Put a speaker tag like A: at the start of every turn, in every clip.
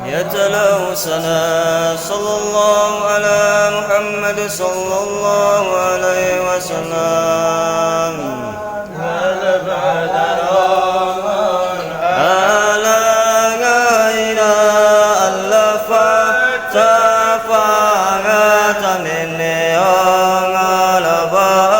A: يتلو سنة صلى الله على محمد صلى الله عليه وسلم هذا بعد رمضان على غير الفات فعت من يوم البعد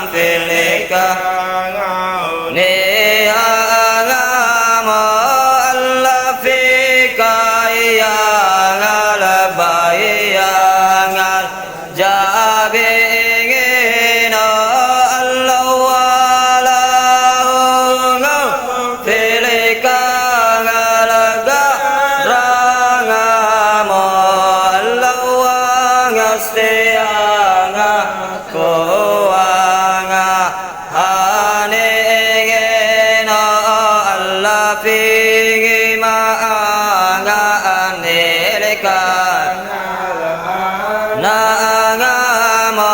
A: filika ni agama Allah fika ya ngal baya ngal jabe ngena Allah wala ngal filika ngal garanga mo Allah wanga steanga koanga hanengena Allah pingi maanga aneleka nangama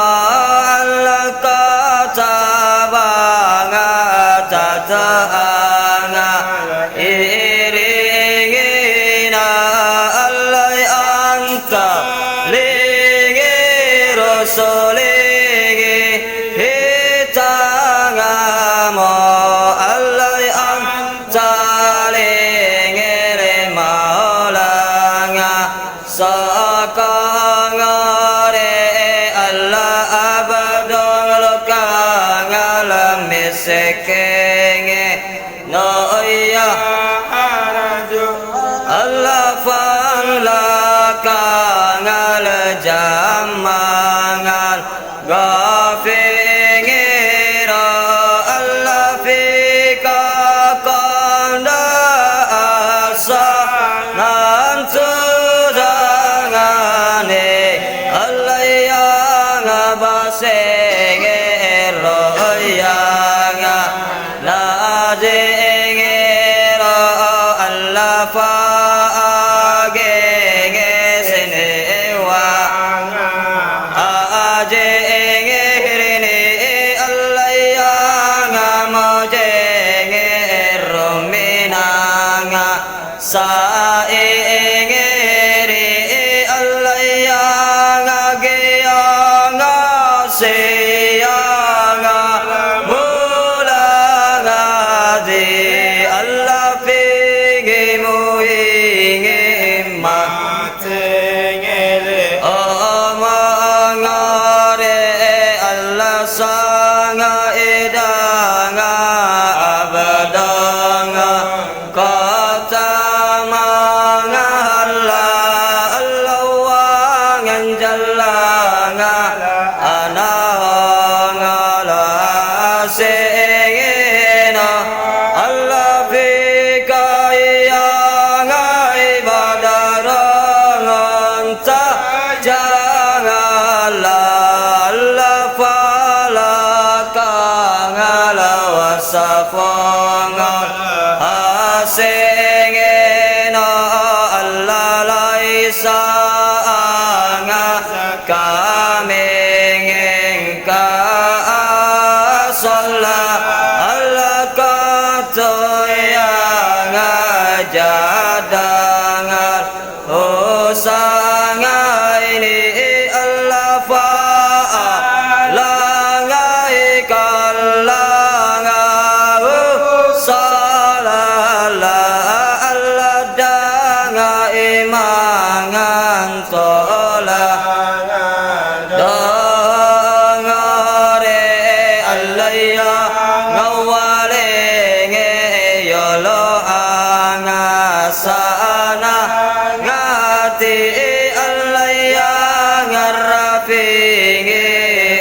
A: Allah katabanga tataanga iringina Allah anta lingi rasuligi hitangamo Allah anta lingi maulanga sakangare Allah abadol kangalam misekenge noya Allah fala kangal jamangal gafengira Allah fika kanda asa nantu dangane Allah yang abasenge royang najengera Allah faagenge senewa ajengere Allah yang amajenge rominanga saengere Allah yang ageyanga seyanga mulangadi Allah pingi muingi matengele amangare Allah sanga edanga abadanga katamanga Allah wangan jallanga ananga la sengena Allah fika yang ibadarangan ta janganlah Allah falakangala wasafangal asengena Allah laisa anga kamengeng ka asalla Allah katoyang ajadangan usanga ini Allah fa'alangai kalanga salala Allah danga imangan tola dangare Allah ya ngawalenge yolo angasana ngati Allah ya ngarapingi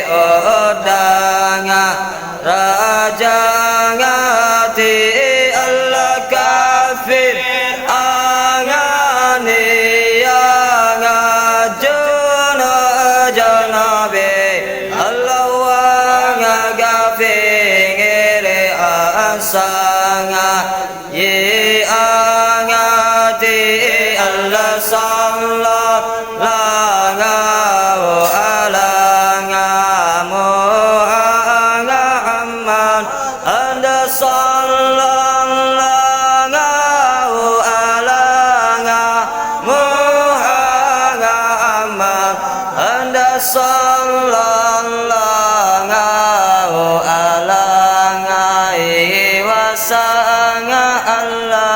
A: odanga raja ngati Allah kafir angani yang ajana janabe Allah wanga gafingere asanga ye angati Allah sallallahu alanga Muhammad anda sallallahu alanga Muhammad anda sallallahu alanga wasanga Allah